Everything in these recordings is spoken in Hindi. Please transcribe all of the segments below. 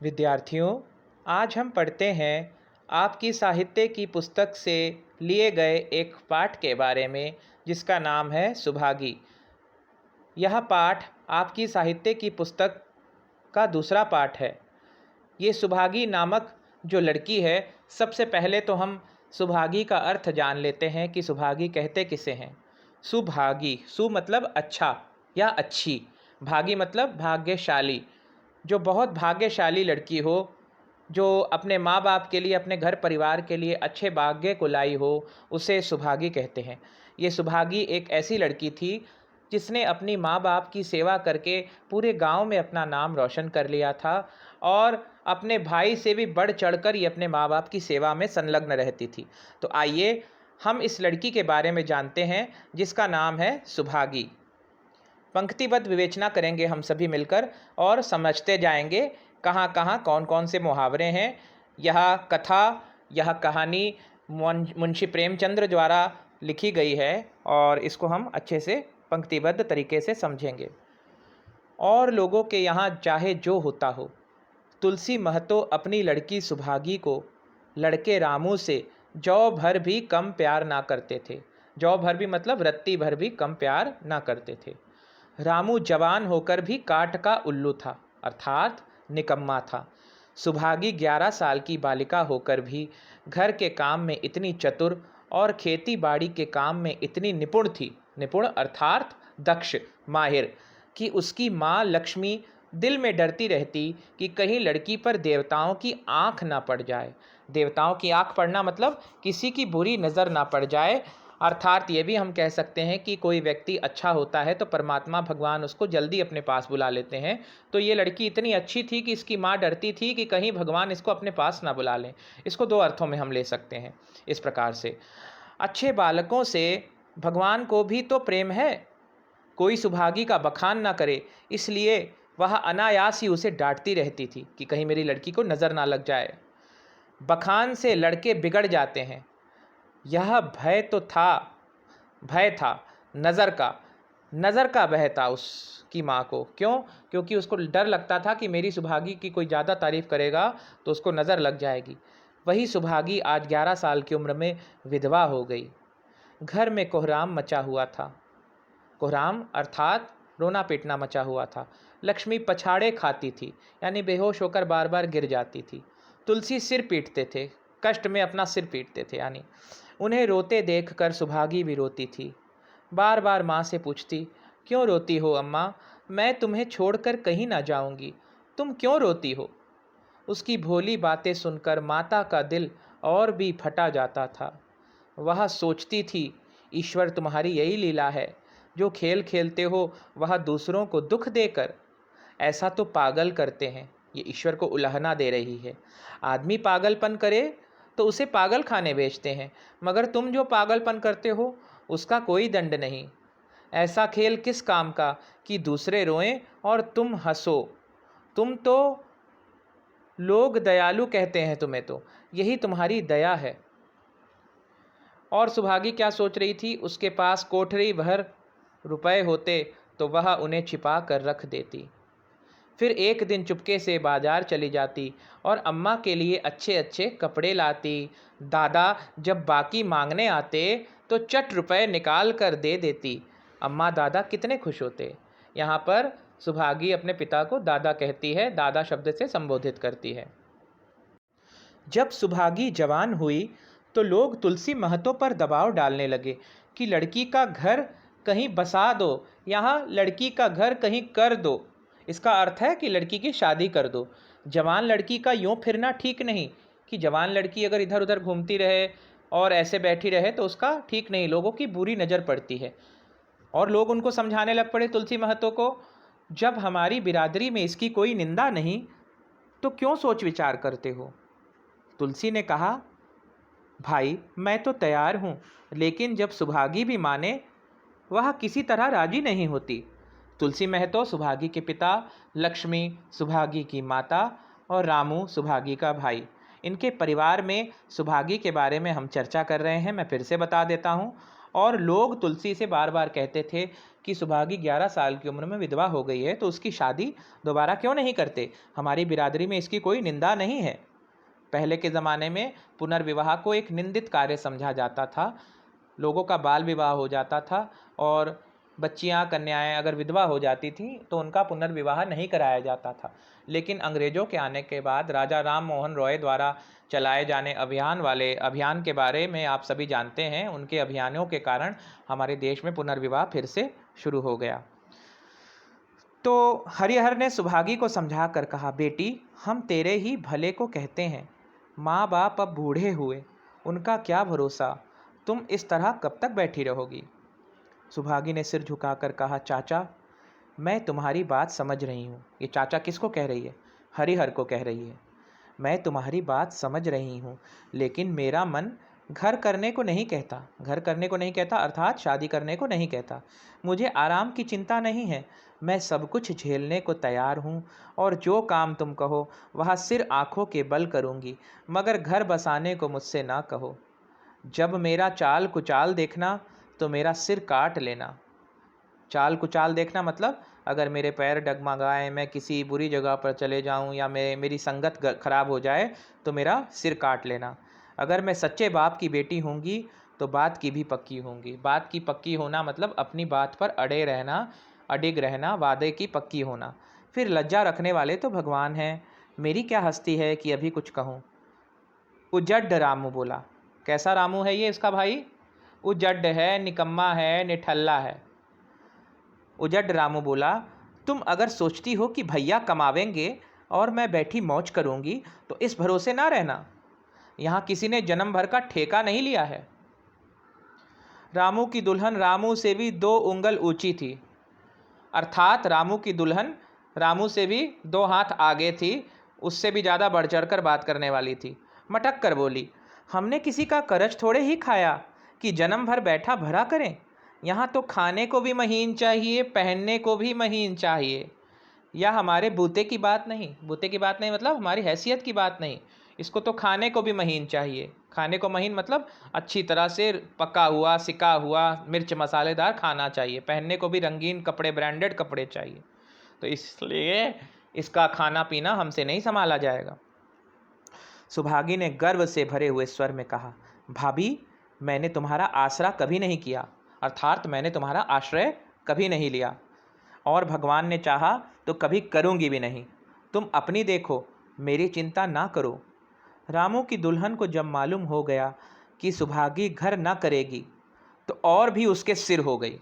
विद्यार्थियों, आज हम पढ़ते हैं आपकी साहित्य की पुस्तक से लिए गए एक पाठ के बारे में जिसका नाम है सुभागी। यह पाठ आपकी साहित्य की पुस्तक का दूसरा पाठ है। ये सुभागी नामक जो लड़की है, सबसे पहले तो हम सुभागी का अर्थ जान लेते हैं कि सुभागी कहते किसे हैं। सुभागी, सु मतलब अच्छा या अच्छी, भागी मतलब भाग्यशाली। जो बहुत भाग्यशाली लड़की हो, जो अपने माँ बाप के लिए, अपने घर परिवार के लिए अच्छे भाग्य को लाई हो, उसे सुभागी कहते हैं। ये सुभागी एक ऐसी लड़की थी जिसने अपनी माँ बाप की सेवा करके पूरे गांव में अपना नाम रोशन कर लिया था और अपने भाई से भी बढ़ चढ़कर ये अपने माँ बाप की सेवा में संलग्न रहती थी। तो आइए हम इस लड़की के बारे में जानते हैं जिसका नाम है सुभागी। पंक्तिबद्ध विवेचना करेंगे हम सभी मिलकर और समझते जाएंगे कहाँ कहाँ कौन कौन से मुहावरे हैं। यह कथा, यह कहानी मुंशी प्रेमचंद्र द्वारा लिखी गई है और इसको हम अच्छे से पंक्तिबद्ध तरीके से समझेंगे। और लोगों के यहाँ चाहे जो होता हो, तुलसी महतो अपनी लड़की सुभागी को लड़के रामू से जौ भर भी कम प्यार ना करते थे। जौ भर भी मतलब रत्ती भर भी कम प्यार ना करते थे। रामू जवान होकर भी काठ का उल्लू था, अर्थात निकम्मा था। सुभागी 11 साल की बालिका होकर भी घर के काम में इतनी चतुर और खेती बाड़ी के काम में इतनी निपुण थी, निपुण अर्थात दक्ष, माहिर, कि उसकी माँ लक्ष्मी दिल में डरती रहती कि कहीं लड़की पर देवताओं की आंख ना पड़ जाए। देवताओं की आंख पड़ना मतलब किसी की बुरी नज़र ना पड़ जाए। अर्थात ये भी हम कह सकते हैं कि कोई व्यक्ति अच्छा होता है तो परमात्मा भगवान उसको जल्दी अपने पास बुला लेते हैं। तो ये लड़की इतनी अच्छी थी कि इसकी माँ डरती थी कि कहीं भगवान इसको अपने पास ना बुला लें। इसको दो अर्थों में हम ले सकते हैं इस प्रकार से। अच्छे बालकों से भगवान को भी तो प्रेम है, कोई सुभागी का बखान ना करे, इसलिए वह अनायास ही उसे डांटती रहती थी कि कहीं मेरी लड़की को नज़र ना लग जाए। बखान से लड़के बिगड़ जाते हैं, यह भय तो था, भय था नज़र का भय था उसकी माँ को। क्यों? क्योंकि उसको डर लगता था कि मेरी सुभागी की कोई ज़्यादा तारीफ़ करेगा तो उसको नज़र लग जाएगी। वही सुभागी आज 11 साल की उम्र में विधवा हो गई। घर में कोहराम मचा हुआ था। कोहराम अर्थात रोना पीटना मचा हुआ था। लक्ष्मी पछाड़े खाती थी, यानी बेहोश होकर बार बार गिर जाती थी। तुलसी सिर पीटते थे, कष्ट में अपना सिर पीटते थे, यानी उन्हें रोते देखकर सुभागी भी रोती थी। बार बार माँ से पूछती, क्यों रोती हो अम्मा? मैं तुम्हें छोड़कर कहीं ना जाऊंगी, तुम क्यों रोती हो? उसकी भोली बातें सुनकर माता का दिल और भी फटा जाता था। वह सोचती थी, ईश्वर तुम्हारी यही लीला है, जो खेल खेलते हो वह दूसरों को दुख देकर। ऐसा तो पागल करते हैं, ये ईश्वर को उलाहना दे रही है। आदमी पागलपन करे तो उसे पागल खाने भेजते हैं, मगर तुम जो पागलपन करते हो उसका कोई दंड नहीं। ऐसा खेल किस काम का कि दूसरे रोएं और तुम हंसो। तुम तो लोग दयालु कहते हैं तुम्हें, तो यही तुम्हारी दया है। और सुभागी क्या सोच रही थी, उसके पास कोठरी भर रुपए होते तो वह उन्हें छिपा कर रख देती। फिर एक दिन चुपके से बाजार चली जाती और अम्मा के लिए अच्छे अच्छे कपड़े लाती। दादा जब बाकी मांगने आते तो चट रुपए निकाल कर दे देती। अम्मा दादा कितने खुश होते। यहाँ पर सुभागी अपने पिता को दादा कहती है, दादा शब्द से संबोधित करती है। जब सुभागी जवान हुई तो लोग तुलसी महतो पर दबाव डालने लगे कि लड़की का घर कहीं बसा दो, यहाँ लड़की का घर कहीं कर दो। इसका अर्थ है कि लड़की की शादी कर दो। जवान लड़की का यूँ फिरना ठीक नहीं, कि जवान लड़की अगर इधर उधर घूमती रहे और ऐसे बैठी रहे तो उसका ठीक नहीं, लोगों की बुरी नज़र पड़ती है। और लोग उनको समझाने लग पड़े तुलसी महतो को, जब हमारी बिरादरी में इसकी कोई निंदा नहीं तो क्यों सोच विचार करते हो? तुलसी ने कहा, भाई मैं तो तैयार हूँ, लेकिन जब सुभागी भी माने, वह किसी तरह राजी नहीं होती। तुलसी महतो सुभागी के पिता, लक्ष्मी सुभागी की माता और रामू सुभागी का भाई, इनके परिवार में सुभागी के बारे में हम चर्चा कर रहे हैं। मैं फिर से बता देता हूँ। और लोग तुलसी से बार बार कहते थे कि सुभागी 11 साल की उम्र में विधवा हो गई है, तो उसकी शादी दोबारा क्यों नहीं करते? हमारी बिरादरी में इसकी कोई निंदा नहीं है। पहले के ज़माने में पुनर्विवाह को एक निंदित कार्य समझा जाता था। लोगों का बाल विवाह हो जाता था और बच्चियां, कन्याएं अगर विधवा हो जाती थीं तो उनका पुनर्विवाह नहीं कराया जाता था। लेकिन अंग्रेज़ों के आने के बाद राजा राम मोहन रॉय द्वारा चलाए जाने अभियान के बारे में आप सभी जानते हैं। उनके अभियानों के कारण हमारे देश में पुनर्विवाह फिर से शुरू हो गया। तो हरिहर ने सुभागी को समझा कर कहा, बेटी, हम तेरे ही भले को कहते हैं। माँ बाप अब बूढ़े हुए, उनका क्या भरोसा, तुम इस तरह कब तक बैठी रहोगी? सुभागी ने सिर झुकाकर कहा, चाचा, मैं तुम्हारी बात समझ रही हूँ। ये चाचा किसको कह रही है? हरिहर को कह रही है। मैं तुम्हारी बात समझ रही हूँ, लेकिन मेरा मन घर करने को नहीं कहता। घर करने को नहीं कहता अर्थात शादी करने को नहीं कहता। मुझे आराम की चिंता नहीं है। मैं सब कुछ झेलने को तैयार हूँ और जो काम तुम कहो वह सिर आँखों के बल करूँगी, मगर घर बसाने को मुझसे ना कहो। जब मेरा चाल कुचाल देखना तो मेरा सिर काट लेना। चाल कुचाल देखना मतलब अगर मेरे पैर डगमगाएं, मैं किसी बुरी जगह पर चले जाऊं या मेरी संगत खराब हो जाए तो मेरा सिर काट लेना। अगर मैं सच्चे बाप की बेटी होंगी तो बात की भी पक्की होंगी। बात की पक्की होना मतलब अपनी बात पर अडिग रहना, वादे की पक्की होना। फिर लज्जा रखने वाले तो भगवान हैं, मेरी क्या हस्ती है कि अभी कुछ कहूँ। उजड्ड रामू बोला। कैसा रामू है ये इसका भाई? उजड्ड है, निकम्मा है, निठल्ला है। उजड्ड रामू बोला, तुम अगर सोचती हो कि भैया कमावेंगे और मैं बैठी मौज करूंगी तो इस भरोसे ना रहना। यहाँ किसी ने जन्म भर का ठेका नहीं लिया है। रामू की दुल्हन रामू से भी 2 उंगल ऊंची थी, अर्थात रामू की दुल्हन रामू से भी 2 हाथ आगे थी, उससे भी ज़्यादा बढ़ चढ़ कर बात करने वाली थी। मटक कर बोली, हमने किसी का करज थोड़े ही खाया कि जन्म भर बैठा भरा करें। यहाँ तो खाने को भी महीन चाहिए, पहनने को भी महीन चाहिए। यह हमारे बूते की बात नहीं, बूते की बात नहीं मतलब हमारी हैसियत की बात नहीं। इसको तो खाने को भी महीन चाहिए। खाने को महीन मतलब अच्छी तरह से पका हुआ, सिका हुआ, मिर्च मसालेदार खाना चाहिए। पहनने को भी रंगीन कपड़े, ब्रांडेड कपड़े चाहिए। तो इसलिए इसका खाना पीना हमसे नहीं संभाला जाएगा। सुभागी ने गर्व से भरे हुए स्वर में कहा, भाभी, मैंने तुम्हारा आसरा कभी नहीं किया, अर्थात मैंने तुम्हारा आश्रय कभी नहीं लिया और भगवान ने चाहा तो कभी करूंगी भी नहीं। तुम अपनी देखो, मेरी चिंता ना करो। रामू की दुल्हन को जब मालूम हो गया कि सुभागी घर ना करेगी तो और भी उसके सिर हो गई।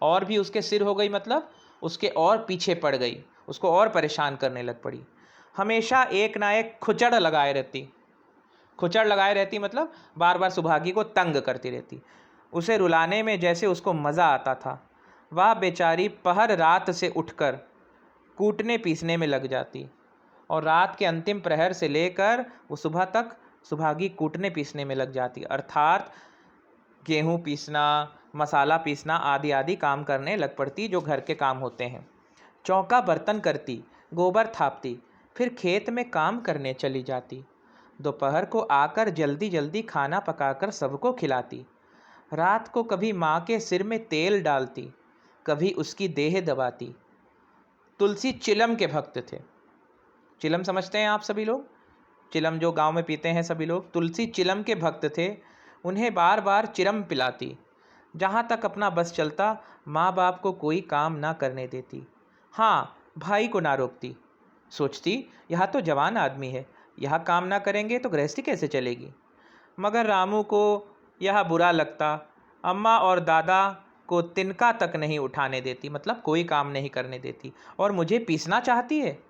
और भी उसके सिर हो गई मतलब उसके और पीछे पड़ गई, उसको और परेशान करने लग पड़ी। हमेशा एक ना एक खुचड़ लगाए रहती मतलब बार बार सुभागी को तंग करती रहती। उसे रुलाने में जैसे उसको मज़ा आता था। वह बेचारी पहर रात से उठकर कूटने पीसने में लग जाती और रात के अंतिम प्रहर से लेकर वो सुबह तक सुभागी कूटने पीसने में लग जाती, अर्थात गेहूँ पीसना, मसाला पीसना आदि आदि काम करने लग पड़ती जो घर के काम होते हैं। चौका बर्तन करती, गोबर थापती, फिर खेत में काम करने चली जाती। दोपहर को आकर जल्दी जल्दी खाना पकाकर सबको खिलाती। रात को कभी माँ के सिर में तेल डालती, कभी उसकी देह दबाती। तुलसी चिलम के भक्त थे। चिलम समझते हैं आप सभी लोग? चिलम जो गांव में पीते हैं सभी लोग। तुलसी चिलम के भक्त थे। उन्हें बार बार चिरम पिलाती। जहाँ तक अपना बस चलता माँ बाप को कोई काम ना करने देती। हाँ, भाई को ना रोकती। सोचती यह तो जवान आदमी है, यह काम ना करेंगे तो गृहस्थी कैसे चलेगी। मगर रामू को यह बुरा लगता। अम्मा और दादा को तिनका तक नहीं उठाने देती, मतलब कोई काम नहीं करने देती। और मुझे पीसना चाहती है,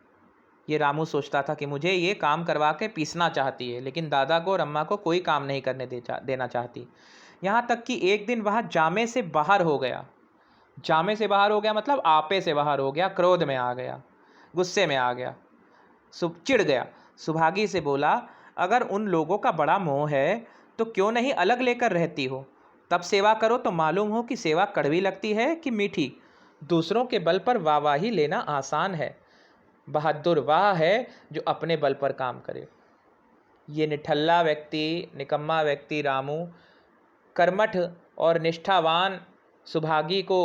ये रामू सोचता था कि मुझे ये काम करवा के पीसना चाहती है, लेकिन दादा को और अम्मा को कोई काम नहीं करने देना चाहती। यहाँ तक कि एक दिन वह जामे से बाहर हो गया। जामे से बाहर हो गया मतलब आपे से बाहर हो गया, क्रोध में आ गया, गुस्से में आ गया, चिढ़ गया। सुभागी से बोला, अगर उन लोगों का बड़ा मोह है तो क्यों नहीं अलग लेकर रहती हो, तब सेवा करो तो मालूम हो कि सेवा कड़वी लगती है कि मीठी। दूसरों के बल पर वाहवाही लेना आसान है, बहादुर वाह है जो अपने बल पर काम करे। ये निठल्ला व्यक्ति, निकम्मा व्यक्ति रामू कर्मठ और निष्ठावान सुभागी को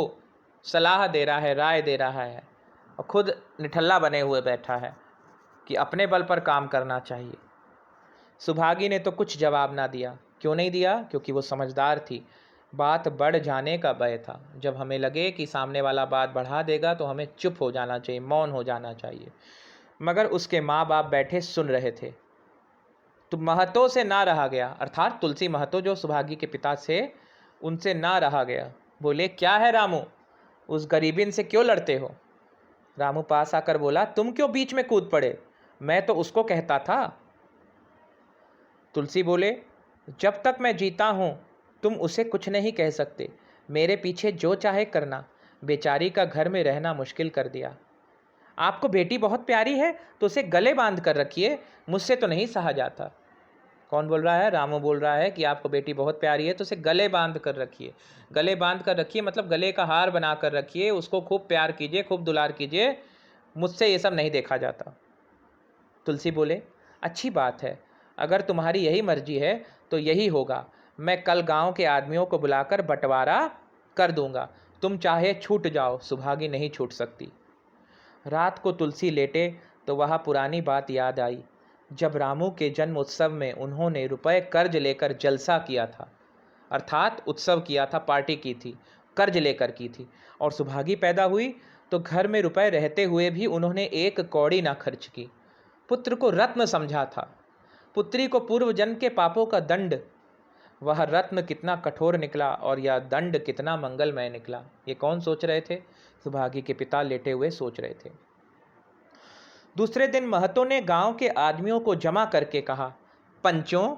सलाह दे रहा है, राय दे रहा है, और खुद निठल्ला बने हुए बैठा है कि अपने बल पर काम करना चाहिए। सुभागी ने तो कुछ जवाब ना दिया। क्यों नहीं दिया? क्योंकि वो समझदार थी। बात बढ़ जाने का भय था। जब हमें लगे कि सामने वाला बात बढ़ा देगा तो हमें चुप हो जाना चाहिए, मौन हो जाना चाहिए। मगर उसके माँ बाप बैठे सुन रहे थे। तो महतो से ना रहा गया, अर्थात तुलसी महतो जो सुभागी के पिता से, उनसे ना रहा गया। बोले, क्या है रामू, उस गरीबिन से क्यों लड़ते हो? रामू पास आकर बोला, तुम क्यों बीच में कूद पड़े? मैं तो उसको कहता था। तुलसी बोले, जब तक मैं जीता हूँ तुम उसे कुछ नहीं कह सकते। मेरे पीछे जो चाहे करना। बेचारी का घर में रहना मुश्किल कर दिया। आपको बेटी बहुत प्यारी है तो उसे गले बांध कर रखिए, मुझसे तो नहीं सहा जाता। कौन बोल रहा है? रामू बोल रहा है कि आपको बेटी बहुत प्यारी है तो उसे गले बांध कर रखिए। गले बांध कर रखिए मतलब गले का हार बना कर रखिए, उसको खूब प्यार कीजिए, खूब दुलार कीजिए, मुझसे ये सब नहीं देखा जाता। तुलसी बोले, अच्छी बात है, अगर तुम्हारी यही मर्जी है तो यही होगा। मैं कल गांव के आदमियों को बुलाकर बंटवारा कर दूंगा। तुम चाहे छूट जाओ, सुभागी नहीं छूट सकती। रात को तुलसी लेटे तो वह पुरानी बात याद आई, जब रामू के जन्म उत्सव में उन्होंने रुपए कर्ज लेकर जलसा किया था, अर्थात उत्सव किया था, पार्टी की थी, कर्ज लेकर की थी। और सुभागी पैदा हुई तो घर में रुपए रहते हुए भी उन्होंने एक कौड़ी ना खर्च की। पुत्र को रत्न समझा था, पुत्री को पूर्व जन्म के पापों का दंड। वह रत्न कितना कठोर निकला और यह दंड कितना मंगलमय निकला। ये कौन सोच रहे थे? सुभागी के पिता लेटे हुए सोच रहे थे। दूसरे दिन महतो ने गांव के आदमियों को जमा करके कहा, पंचों,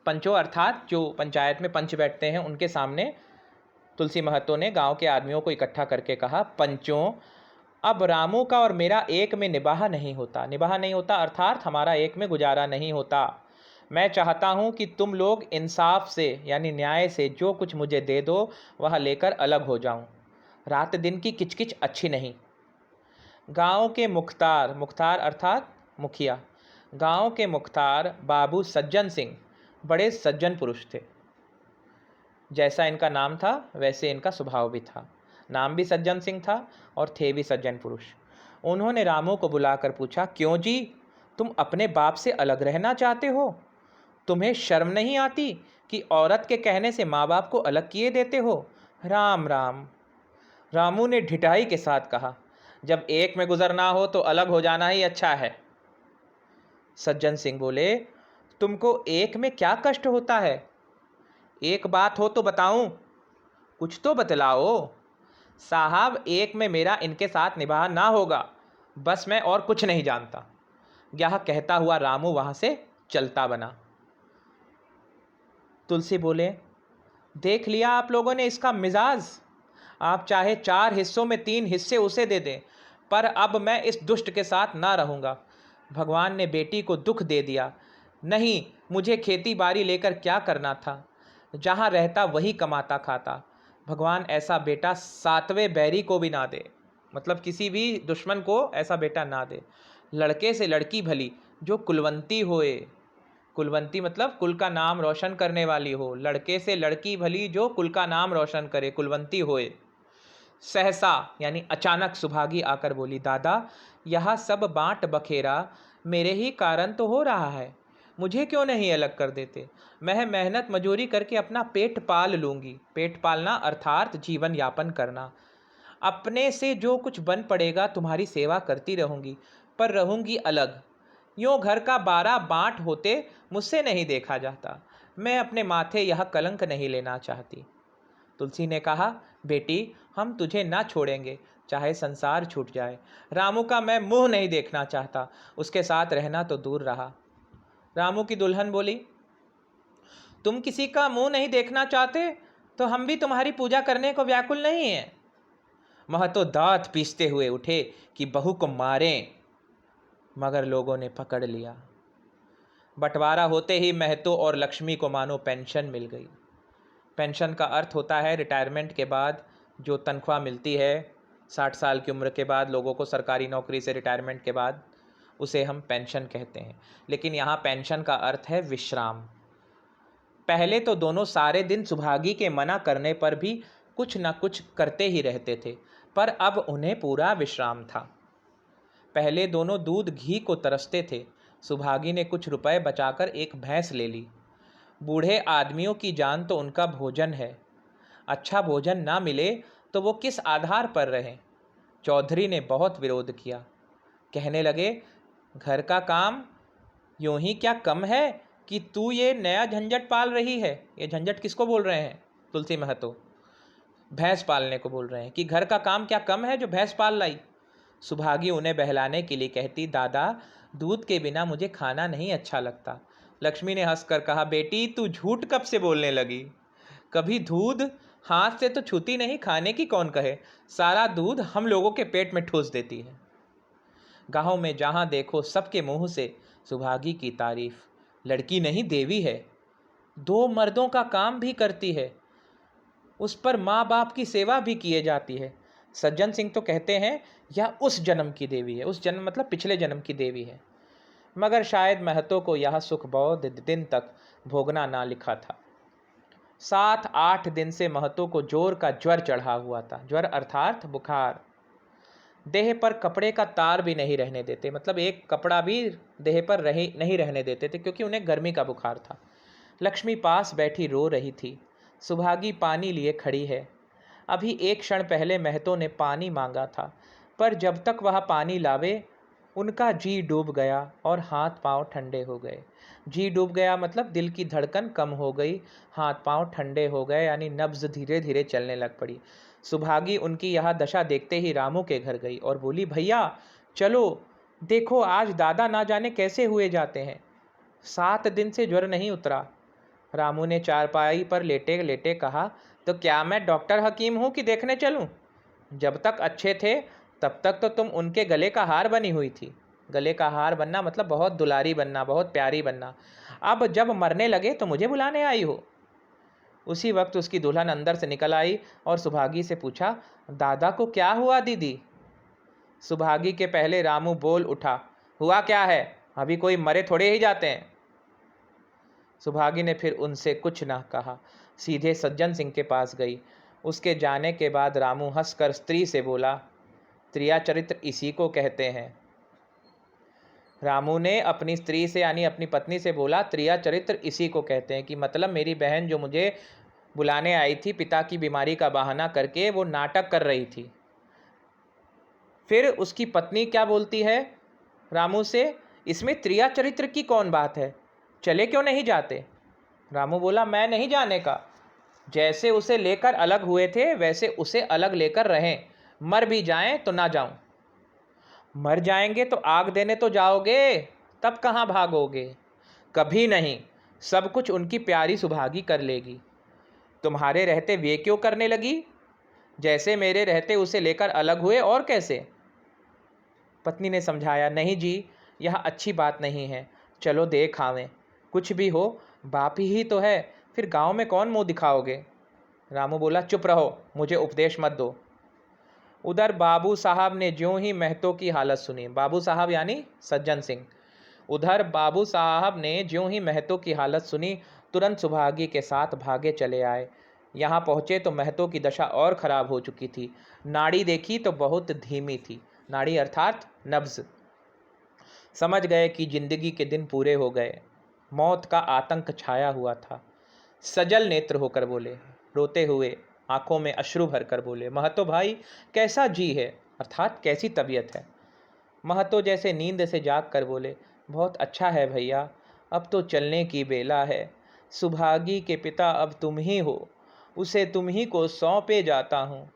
पंचों अर्थात जो पंचायत में पंच बैठते हैं उनके सामने तुलसी महतो ने गांव के आदमियों को इकट्ठा करके कहा, पंचों, अब रामू का और मेरा एक में निबाह नहीं होता। निबाह नहीं होता अर्थात हमारा एक में गुजारा नहीं होता। मैं चाहता हूं कि तुम लोग इंसाफ से यानी न्याय से जो कुछ मुझे दे दो वह लेकर अलग हो जाऊं। रात दिन की किचकिच अच्छी नहीं। गांव के मुख्तार, मुख्तार अर्थात मुखिया, गांव के मुख्तार बाबू सज्जन सिंह बड़े सज्जन पुरुष थे। जैसा इनका नाम था वैसे इनका स्वभाव भी था। नाम भी सज्जन सिंह था और थे भी सज्जन पुरुष। उन्होंने रामू को बुलाकर पूछा, क्यों जी, तुम अपने बाप से अलग रहना चाहते हो? तुम्हें शर्म नहीं आती कि औरत के कहने से माँ बाप को अलग किए देते हो? राम राम। रामू ने ढिठाई के साथ कहा, जब एक में गुजरना हो तो अलग हो जाना ही अच्छा है। सज्जन सिंह बोले, तुमको एक में क्या कष्ट होता है? एक बात हो तो बताऊं, कुछ तो बतलाओ। साहब, एक में मेरा इनके साथ निभाना ना होगा, बस मैं और कुछ नहीं जानता। यह कहता हुआ रामू वहां से चलता बना। तुलसी बोले, देख लिया आप लोगों ने इसका मिजाज। आप चाहे 4 हिस्सों में 3 हिस्से उसे दे दें, पर अब मैं इस दुष्ट के साथ ना रहूँगा। भगवान ने बेटी को दुख दे दिया। नहीं, मुझे खेती बाड़ी लेकर क्या करना था? जहाँ रहता वही कमाता खाता। भगवान ऐसा बेटा 7वें बैरी को भी ना दे, मतलब किसी भी दुश्मन को ऐसा बेटा ना दे। लड़के से लड़की भली जो कुलवंती होए, कुलवंती मतलब कुल का नाम रोशन करने वाली हो। लड़के से लड़की भली जो कुल का नाम रोशन करे, कुलवंती होए। सहसा यानी अचानक सुभागी आकर बोली, दादा, यह सब बांट बखेरा मेरे ही कारण तो हो रहा है। मुझे क्यों नहीं अलग कर देते? मैं मेहनत मजूरी करके अपना पेट पाल लूँगी। पेट पालना अर्थात जीवन यापन करना। अपने से जो कुछ बन पड़ेगा तुम्हारी सेवा करती रहूँगी, पर रहूँगी अलग। यूँ घर का 12 बाँट होते मुझसे नहीं देखा जाता। मैं अपने माथे यह कलंक नहीं लेना चाहती। तुलसी ने कहा, बेटी, हम तुझे ना छोड़ेंगे, चाहे संसार छूट जाए। रामू का मैं मुंह नहीं देखना चाहता, उसके साथ रहना तो दूर रहा। रामू की दुल्हन बोली, तुम किसी का मुंह नहीं देखना चाहते तो हम भी तुम्हारी पूजा करने को व्याकुल नहीं हैं। महतो दांत पीसते हुए उठे कि बहू को मारें, मगर लोगों ने पकड़ लिया। बंटवारा होते ही महतो और लक्ष्मी को मानो पेंशन मिल गई। पेंशन का अर्थ होता है रिटायरमेंट के बाद जो तनख्वाह मिलती है। 60 साल की उम्र के बाद लोगों को सरकारी नौकरी से रिटायरमेंट के बाद, उसे हम पेंशन कहते हैं। लेकिन यहाँ पेंशन का अर्थ है विश्राम। पहले तो दोनों सारे दिन सुभागी के मना करने पर भी कुछ न कुछ करते ही रहते थे, पर अब उन्हें पूरा विश्राम था। पहले दोनों दूध घी को तरसते थे। सुभागी ने कुछ रुपए बचाकर एक भैंस ले ली। बूढ़े आदमियों की जान तो उनका भोजन है, अच्छा भोजन ना मिले तो वो किस आधार पर रहें। चौधरी ने बहुत विरोध किया, कहने लगे, घर का काम यूं ही क्या कम है कि तू ये नया झंझट पाल रही है। ये झंझट किसको बोल रहे हैं? तुलसी महतो भैंस पालने को बोल रहे हैं कि घर का काम क्या कम है जो भैंस पाल लाई। सुभागी उन्हें बहलाने के लिए कहती, दादा दूध के बिना मुझे खाना नहीं अच्छा लगता। लक्ष्मी ने हंसकर कहा, बेटी तू झूठ कब से बोलने लगी? कभी दूध हाथ से तो छूती नहीं, खाने की कौन कहे। सारा दूध हम लोगों के पेट में ठूस देती है। गाँव में जहाँ देखो सबके मुंह से सुभागी की तारीफ। लड़की नहीं देवी है, 2 मर्दों का काम भी करती है, उस पर माँ बाप की सेवा भी किए जाती है। सज्जन सिंह तो कहते हैं यह उस जन्म की देवी है। उस जन्म मतलब पिछले जन्म की देवी है। मगर शायद महतो को यह सुख बहुत दिन तक भोगना ना लिखा था। 7-8 दिन से महतो को जोर का ज्वर चढ़ा हुआ था। ज्वर अर्थात बुखार। देह पर कपड़े का तार भी नहीं रहने देते, मतलब एक कपड़ा भी देह पर नहीं रहने देते थे, क्योंकि उन्हें गर्मी का बुखार था। लक्ष्मी पास बैठी रो रही थी। सुभागी पानी लिए खड़ी है। अभी एक क्षण पहले महतो ने पानी मांगा था, पर जब तक वह पानी लावे उनका जी डूब गया और हाथ पांव ठंडे हो गए। जी डूब गया मतलब दिल की धड़कन कम हो गई, हाथ पांव ठंडे हो गए, यानी नब्ज धीरे धीरे चलने लग पड़ी। सुभागी उनकी यह दशा देखते ही रामू के घर गई और बोली, भैया चलो देखो आज दादा ना जाने कैसे हुए जाते हैं, 7 दिन से ज्वर नहीं उतरा। रामू ने चारपाई पर लेटे लेटे कहा, तो क्या मैं डॉक्टर हकीम हूँ कि देखने चलूँ? जब तक अच्छे थे तब तक तो तुम उनके गले का हार बनी हुई थी। गले का हार बनना मतलब बहुत दुलारी बनना, बहुत प्यारी बनना। अब जब मरने लगे तो मुझे बुलाने आई हो। उसी वक्त उसकी दुल्हन अंदर से निकल आई और सुभागी से पूछा, दादा को क्या हुआ दीदी? सुभागी के पहले रामू बोल उठा, हुआ क्या है, अभी कोई मरे थोड़े ही जाते हैं। सुभागी ने फिर उनसे कुछ न कहा, सीधे सज्जन सिंह के पास गई। उसके जाने के बाद रामू हंसकर स्त्री से बोला, त्रिया चरित्र इसी को कहते हैं। रामू ने अपनी स्त्री से यानी अपनी पत्नी से बोला, त्रिया चरित्र इसी को कहते हैं, कि मतलब मेरी बहन जो मुझे बुलाने आई थी पिता की बीमारी का बहाना करके, वो नाटक कर रही थी। फिर उसकी पत्नी क्या बोलती है रामू से, इसमें त्रिया चरित्र की कौन बात है, चले क्यों नहीं जाते? रामू बोला, मैं नहीं जाने का। जैसे उसे लेकर अलग हुए थे वैसे उसे अलग लेकर रहें, मर भी जाएं तो ना जाऊं। मर जाएंगे तो आग देने तो जाओगे, तब कहाँ भागोगे? कभी नहीं, सब कुछ उनकी प्यारी सुभागी कर लेगी। तुम्हारे रहते वे क्यों करने लगी? जैसे मेरे रहते उसे लेकर अलग हुए, और कैसे? पत्नी ने समझाया, नहीं जी यह अच्छी बात नहीं है, चलो देख आवें। कुछ भी हो बाप ही तो है, फिर गांव में कौन मुंह दिखाओगे? रामू बोला, चुप रहो, मुझे उपदेश मत दो। उधर बाबू साहब ने ज्यों ही महतो की हालत सुनी, बाबू साहब यानी सज्जन सिंह, उधर बाबू साहब ने ज्यों ही महतो की हालत सुनी तुरंत सुभागी के साथ भागे चले आए। यहाँ पहुँचे तो महतो की दशा और खराब हो चुकी थी। नाड़ी देखी तो बहुत धीमी थी। नाड़ी अर्थात नब्ज। समझ गए कि जिंदगी के दिन पूरे हो गए। मौत का आतंक छाया हुआ था। सजल नेत्र होकर बोले, रोते हुए आंखों में अश्रु भरकर बोले, महतो भाई कैसा जी है, अर्थात कैसी तबीयत है? महतो जैसे नींद से जाग कर बोले, बहुत अच्छा है भैया, अब तो चलने की बेला है। सुभागी के पिता अब तुम ही हो, उसे तुम ही को सौंपे जाता हूँ।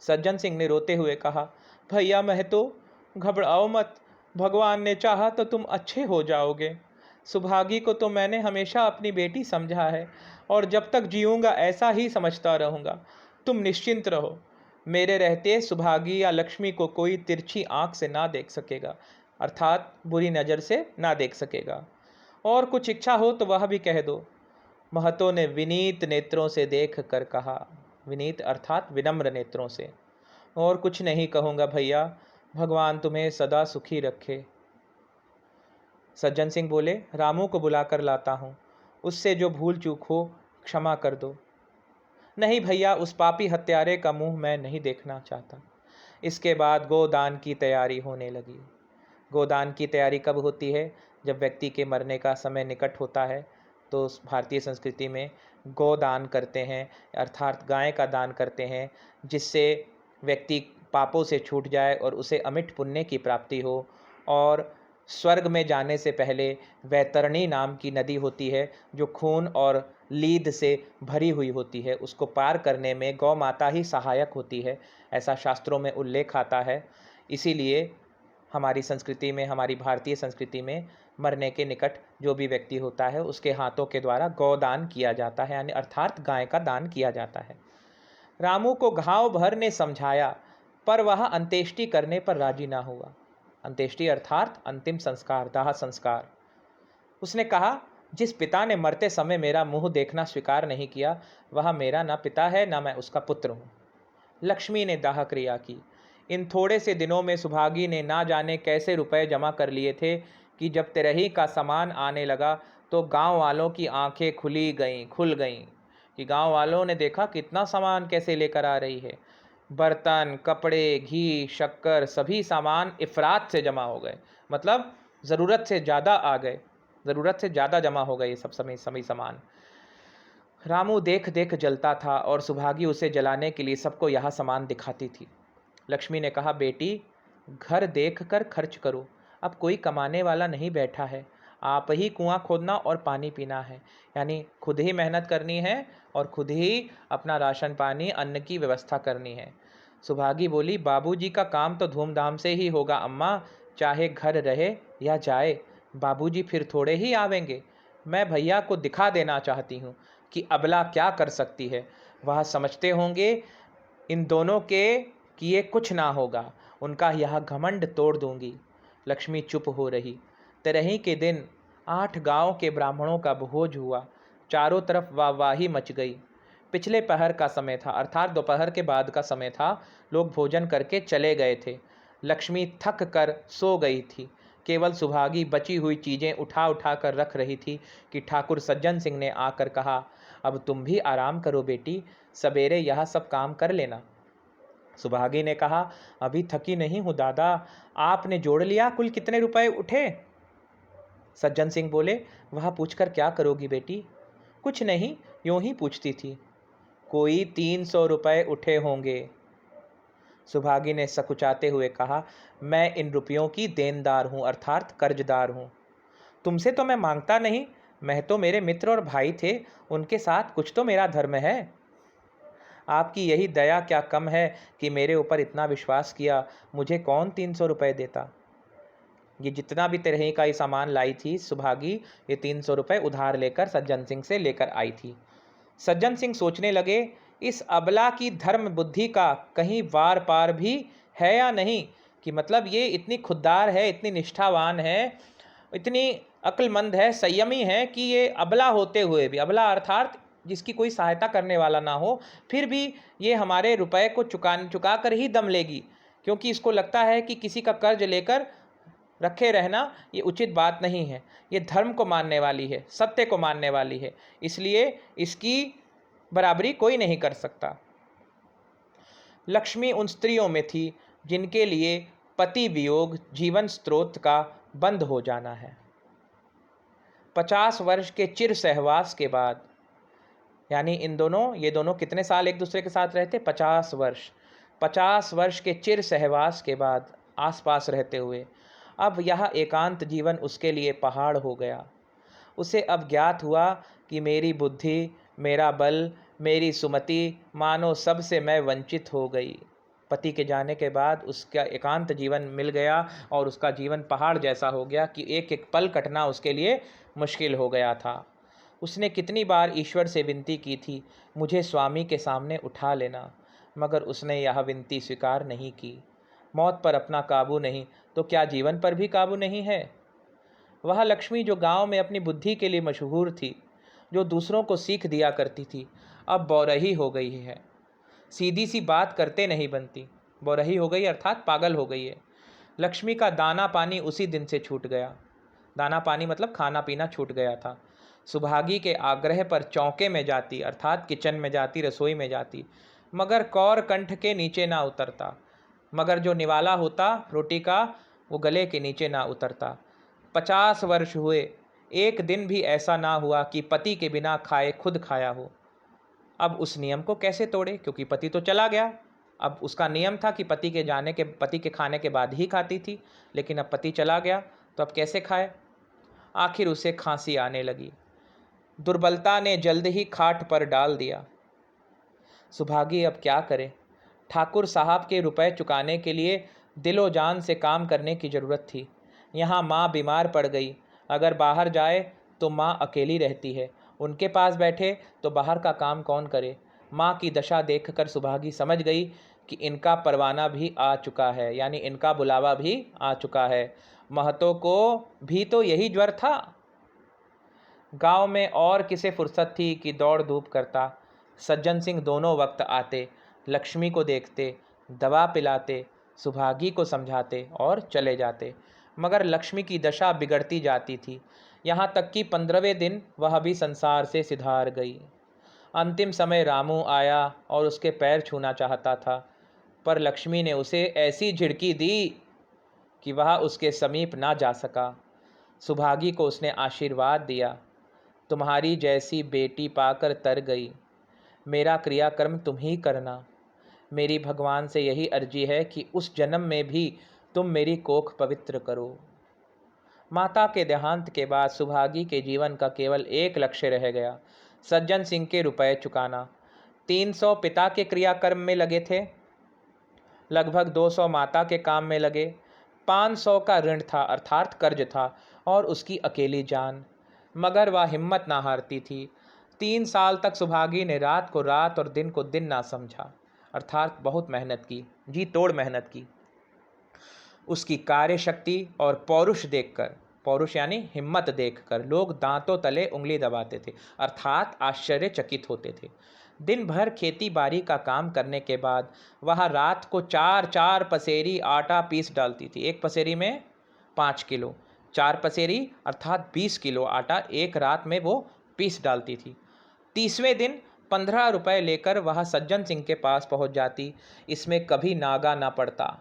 सज्जन सिंह ने रोते हुए कहा, भैया महतो घबराओ मत, भगवान ने चाहा तो तुम अच्छे हो जाओगे। सुभागी को तो मैंने हमेशा अपनी बेटी समझा है और जब तक जीऊँगा ऐसा ही समझता रहूँगा। तुम निश्चिंत रहो, मेरे रहते सुभागी या लक्ष्मी को कोई तिरछी आंख से ना देख सकेगा, अर्थात बुरी नज़र से ना देख सकेगा। और कुछ इच्छा हो तो वह भी कह दो। महतो ने विनीत नेत्रों से देख कर कहा, विनीत अर्थात विनम्र नेत्रों से, और कुछ नहीं कहूँगा भैया, भगवान तुम्हें सदा सुखी रखे। सज्जन सिंह बोले, रामू को बुलाकर लाता हूँ। उससे जो भूल चूक हो क्षमा कर दो। नहीं भैया, उस पापी हत्यारे का मुंह मैं नहीं देखना चाहता। इसके बाद गोदान की तैयारी होने लगी। गोदान की तैयारी कब होती है? जब व्यक्ति के मरने का समय निकट होता है तो भारतीय संस्कृति में गोदान करते हैं, अर्थात गाय का दान करते हैं, जिससे व्यक्ति पापों से छूट जाए और उसे अमिट पुण्य की प्राप्ति हो। और स्वर्ग में जाने से पहले वैतरणी नाम की नदी होती है जो खून और लीद से भरी हुई होती है, उसको पार करने में गौ माता ही सहायक होती है, ऐसा शास्त्रों में उल्लेख आता है। इसीलिए हमारी संस्कृति में, हमारी भारतीय संस्कृति में मरने के निकट जो भी व्यक्ति होता है उसके हाथों के द्वारा गौदान किया जाता है, यानी अर्थात गाय का दान किया जाता है। रामू को घाव भर ने समझाया, पर वह अंत्येष्टि करने पर राजी ना हुआ। अंत्येष्टि अर्थात अंतिम संस्कार, दाह संस्कार। उसने कहा, जिस पिता ने मरते समय मेरा मुंह देखना स्वीकार नहीं किया, वह मेरा ना पिता है ना मैं उसका पुत्र हूँ। लक्ष्मी ने दाह क्रिया की। इन थोड़े से दिनों में सुभागी ने ना जाने कैसे रुपए जमा कर लिए थे कि जब तिरही का सामान आने लगा तो गांव वालों की आंखें खुल गईं कि गांव वालों ने देखा कितना सामान कैसे लेकर आ रही है। बर्तन, कपड़े, घी, शक्कर, सभी सामान इफरात से जमा हो गए, मतलब ज़रूरत से ज़्यादा आ गए, ज़रूरत से ज़्यादा जमा हो गए ये सब सभी सामान। रामू देख देख जलता था और सुभागी उसे जलाने के लिए सबको यह सामान दिखाती थी। लक्ष्मी ने कहा, बेटी, घर देख कर खर्च करो, अब कोई कमाने वाला नहीं बैठा है, आप ही कुआं खोदना और पानी पीना है, यानी खुद ही मेहनत करनी है और खुद ही अपना राशन पानी, अन्न की व्यवस्था करनी है। सुभागी बोली, बाबूजी का काम तो धूमधाम से ही होगा अम्मा, चाहे घर रहे या जाए, बाबूजी फिर थोड़े ही आवेंगे। मैं भैया को दिखा देना चाहती हूँ कि अबला क्या कर सकती है, वह समझते होंगे इन दोनों के किए कुछ ना होगा, उनका यह घमंड तोड़ दूंगी। लक्ष्मी चुप हो रही। तिरही के दिन 8 गांव के ब्राह्मणों का भोज हुआ। चारों तरफ वाहवाही मच गई। पिछले पहर का समय था, अर्थात दोपहर के बाद का समय था। लोग भोजन करके चले गए थे। लक्ष्मी थक कर सो गई थी। केवल सुभागी बची हुई चीज़ें उठा उठा कर रख रही थी कि ठाकुर सज्जन सिंह ने आकर कहा, अब तुम भी आराम करो बेटी, सवेरे यह सब काम कर लेना। सुभागी ने कहा, अभी थकी नहीं हूँ दादा, आपने जोड़ लिया कुल कितने रुपए उठे? सज्जन सिंह बोले, वह पूछकर क्या करोगी बेटी? कुछ नहीं, यूं ही पूछती थी। कोई 300 रुपए उठे होंगे। सुभागी ने सकुचाते हुए कहा, मैं इन रुपयों की देनदार हूँ, अर्थात कर्जदार हूँ। तुमसे तो मैं मांगता नहीं, मैं तो मेरे मित्र और भाई थे, उनके साथ कुछ तो मेरा धर्म है। आपकी यही दया क्या कम है कि मेरे ऊपर इतना विश्वास किया, मुझे कौन 300 रुपये देता। ये जितना भी तिरही का ये सामान लाई थी सुभागी, ये 300 रुपये उधार लेकर सज्जन सिंह से लेकर आई थी। सज्जन सिंह सोचने लगे, इस अबला की धर्म बुद्धि का कहीं वार पार भी है या नहीं, कि मतलब ये इतनी खुददार है, इतनी निष्ठावान है, इतनी अक्लमंद है, संयमी है कि ये अबला होते हुए भी, अबला अर्थात जिसकी कोई सहायता करने वाला ना हो, फिर भी ये हमारे रुपए को चुका कर ही दम लेगी, क्योंकि इसको लगता है कि किसी का कर्ज लेकर रखे रहना ये उचित बात नहीं है। ये धर्म को मानने वाली है, सत्य को मानने वाली है, इसलिए इसकी बराबरी कोई नहीं कर सकता। लक्ष्मी उन स्त्रियों में थी जिनके लिए पति वियोग जीवन स्रोत का बंद हो जाना है। 50 वर्ष के चिर सहवास के बाद, यानी ये दोनों कितने साल एक दूसरे के साथ रहते? 50 वर्ष। 50 वर्ष के चिर सहवास के बाद, आसपास रहते हुए, अब यह एकांत जीवन उसके लिए पहाड़ हो गया। उसे अब ज्ञात हुआ कि मेरी बुद्धि, मेरा बल, मेरी सुमति, मानो सबसे मैं वंचित हो गई। पति के जाने के बाद उसका एकांत जीवन मिल गया और उसका जीवन पहाड़ जैसा हो गया कि एक एक पल कटना उसके लिए मुश्किल हो गया था। उसने कितनी बार ईश्वर से विनती की थी, मुझे स्वामी के सामने उठा लेना, मगर उसने यह विनती स्वीकार नहीं की। मौत पर अपना काबू नहीं तो क्या जीवन पर भी काबू नहीं है? वह लक्ष्मी जो गांव में अपनी बुद्धि के लिए मशहूर थी, जो दूसरों को सीख दिया करती थी, अब बौरही हो गई है। सीधी सी बात करते नहीं बनती, बौरही हो गई अर्थात पागल हो गई है। लक्ष्मी का दाना पानी उसी दिन से छूट गया। दाना पानी मतलब खाना पीना छूट गया था। सुभागी के आग्रह पर चौके में जाती, अर्थात किचन में जाती, रसोई में जाती, मगर कौर कंठ के नीचे ना उतरता। मगर जो निवाला होता रोटी का, वो गले के नीचे ना उतरता। 50 वर्ष हुए, एक दिन भी ऐसा ना हुआ कि पति के बिना खाए खुद खाया हो। अब उस नियम को कैसे तोड़े, क्योंकि पति तो चला गया। अब उसका नियम था कि पति के खाने के बाद ही खाती थी, लेकिन अब पति चला गया तो अब कैसे खाए। आखिर उसे खांसी आने लगी। दुर्बलता ने जल्द ही खाट पर डाल दिया। सुभागी अब क्या करे। ठाकुर साहब के रुपए चुकाने के लिए दिलो जान से काम करने की ज़रूरत थी। यहाँ माँ बीमार पड़ गई, अगर बाहर जाए तो माँ अकेली रहती है, उनके पास बैठे तो बाहर का काम कौन करे। माँ की दशा देखकर सुभागी समझ गई कि इनका परवाना भी आ चुका है, यानी इनका बुलावा भी आ चुका है। महतो को भी तो यही ज्वर था। गांव में और किसे फुर्सत थी कि दौड़ धूप करता। सज्जन सिंह दोनों वक्त आते, लक्ष्मी को देखते, दवा पिलाते, सुभागी को समझाते और चले जाते। मगर लक्ष्मी की दशा बिगड़ती जाती थी, यहाँ तक कि 15वें दिन वह भी संसार से सिधार गई। अंतिम समय रामू आया और उसके पैर छूना चाहता था, पर लक्ष्मी ने उसे ऐसी झिड़की दी कि वह उसके समीप ना जा सका। सुभागी को उसने आशीर्वाद दिया, तुम्हारी जैसी बेटी पाकर तर गई, मेरा क्रियाकर्म तुम ही करना। मेरी भगवान से यही अर्जी है कि उस जन्म में भी तुम मेरी कोख पवित्र करो। माता के देहांत के बाद सुभागी के जीवन का केवल एक लक्ष्य रह गया, सज्जन सिंह के रुपए चुकाना। 300 पिता के क्रियाकर्म में लगे थे, लगभग 200 माता के काम में लगे, 500 का ऋण था अर्थात कर्ज था, और उसकी अकेली जान। मगर वह हिम्मत ना हारती थी। 3 साल तक सुभागी ने रात को रात और दिन को दिन ना समझा, अर्थात बहुत मेहनत की, जी तोड़ मेहनत की। उसकी कार्य शक्ति और पौरुष देखकर, पौरुष यानी हिम्मत देखकर, लोग दांतों तले उंगली दबाते थे, अर्थात आश्चर्यचकित होते थे। दिन भर खेती बाड़ी का काम करने के बाद वह रात को 4-4 पसेरी आटा पीस डालती थी। एक पसेरी में 5 किलो, 4 पसेरी अर्थात 20 किलो आटा एक रात में वो पीस डालती थी। 30वें दिन 15 रुपए लेकर वह सज्जन सिंह के पास पहुंच जाती। इसमें कभी नागा ना पड़ता।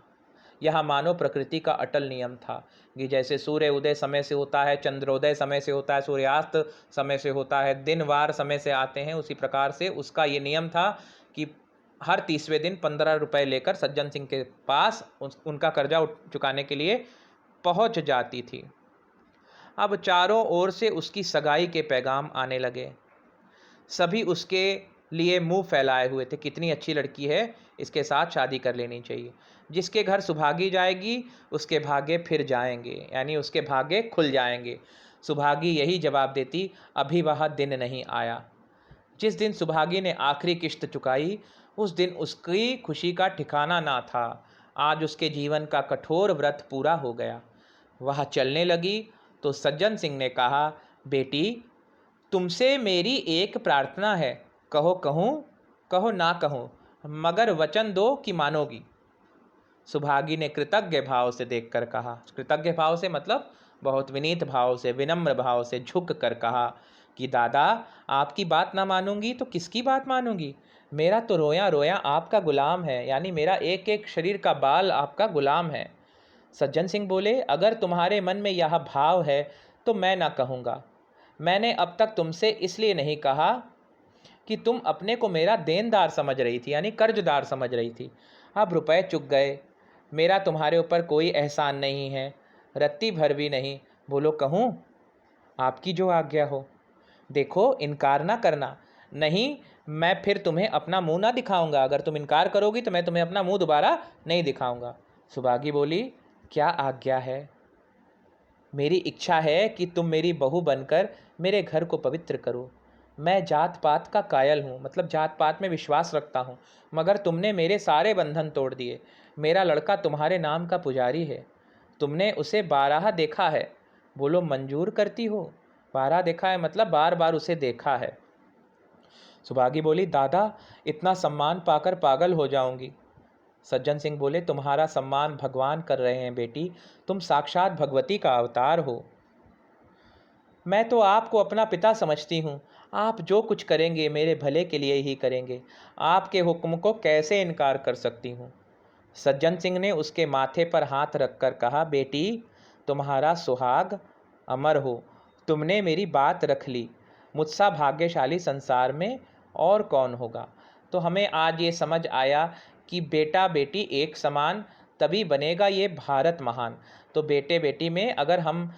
यह मानव प्रकृति का अटल नियम था कि जैसे सूर्य उदय समय से होता है, चंद्रोदय समय से होता है, सूर्यास्त समय से होता है, दिन वार समय से आते हैं, उसी प्रकार से उसका ये नियम था कि हर 30वें दिन 15 रुपए लेकर सज्जन सिंह के पास उनका कर्जा चुकाने के लिए पहुंच जाती थी। अब चारों ओर से उसकी सगाई के पैगाम आने लगे। सभी उसके लिए मुंह फैलाए हुए थे, कितनी अच्छी लड़की है, इसके साथ शादी कर लेनी चाहिए। जिसके घर सुभागी जाएगी उसके भाग्य फिर जाएंगे, यानी उसके भाग्य खुल जाएंगे। सुभागी यही जवाब देती, अभी वह दिन नहीं आया। जिस दिन सुभागी ने आखिरी किश्त चुकाई उस दिन उसकी खुशी का ठिकाना ना था। आज उसके जीवन का कठोर व्रत पूरा हो गया। वह चलने लगी तो सज्जन सिंह ने कहा, बेटी तुमसे मेरी एक प्रार्थना है, कहो कहूँ, कहो ना कहूँ, मगर वचन दो कि मानोगी। सुभागी ने कृतज्ञ भाव से देखकर कहा, कृतज्ञ भाव से मतलब बहुत विनीत भाव से, विनम्र भाव से झुक कर कहा कि दादा आपकी बात ना मानूंगी तो किसकी बात मानूंगी। मेरा तो रोया रोया आपका गुलाम है, यानी मेरा एक एक शरीर का बाल आपका गुलाम है। सज्जन सिंह बोले, अगर तुम्हारे मन में यह भाव है तो मैं ना कहूँगा। मैंने अब तक तुमसे इसलिए नहीं कहा कि तुम अपने को मेरा देनदार समझ रही थी, यानी कर्जदार समझ रही थी। अब रुपए चुक गए, मेरा तुम्हारे ऊपर कोई एहसान नहीं है, रत्ती भर भी नहीं। बोलो कहूँ, आपकी जो आज्ञा हो। देखो इनकार ना करना, नहीं मैं फिर तुम्हें अपना मुंह ना दिखाऊंगा। अगर तुम इनकार करोगी तो मैं तुम्हें अपना मुंह दोबारा नहीं दिखाऊंगा। सुभागी बोली, क्या आज्ञा है? मेरी इच्छा है कि तुम मेरी बहू बनकर मेरे घर को पवित्र करो। मैं जात पात का कायल हूँ, मतलब जात पात में विश्वास रखता हूँ, मगर तुमने मेरे सारे बंधन तोड़ दिए। मेरा लड़का तुम्हारे नाम का पुजारी है, तुमने उसे 12 देखा है। बोलो मंजूर करती हो? 12 देखा है मतलब बार बार उसे देखा है। सुभागी बोली, दादा इतना सम्मान पाकर पागल हो जाऊंगी। सज्जन सिंह बोले, तुम्हारा सम्मान भगवान कर रहे हैं बेटी, तुम साक्षात भगवती का अवतार हो। मैं तो आपको अपना पिता समझती हूँ। आप जो कुछ करेंगे मेरे भले के लिए ही करेंगे। आपके हुक्म को कैसे इनकार कर सकती हूँ। सज्जन सिंह ने उसके माथे पर हाथ रखकर कहा, बेटी, तुम्हारा सुहाग अमर हो। तुमने मेरी बात रख ली। मुझसा भाग्यशाली संसार में और कौन होगा। तो हमें आज ये समझ आया कि बेटा बेटी एक समान, तभी बनेगा ये भारत महान। तो बेटे बेटी में अगर हम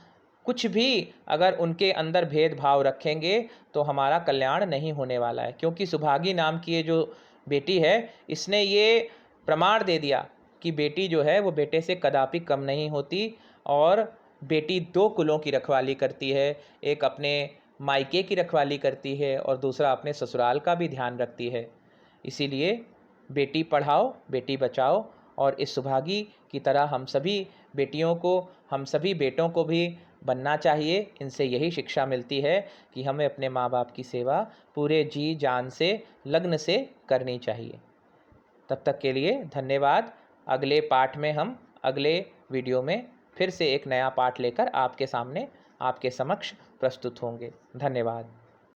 कुछ भी अगर उनके अंदर भेदभाव रखेंगे तो हमारा कल्याण नहीं होने वाला है। क्योंकि सुभागी नाम की ये जो बेटी है, इसने ये प्रमाण दे दिया कि बेटी जो है वो बेटे से कदापि कम नहीं होती। और बेटी दो कुलों की रखवाली करती है, एक अपने मायके की रखवाली करती है और दूसरा अपने ससुराल का भी ध्यान रखती है। इसीलिए बेटी पढ़ाओ बेटी बचाओ। और इस सुभागी की तरह हम सभी बेटियों को, हम सभी बेटों को भी बनना चाहिए। इनसे यही शिक्षा मिलती है कि हमें अपने माँ बाप की सेवा पूरे जी जान से, लगन से करनी चाहिए। तब तक के लिए धन्यवाद। अगले पाठ में हम अगले वीडियो में फिर से एक नया पाठ लेकर आपके सामने, आपके समक्ष प्रस्तुत होंगे। धन्यवाद।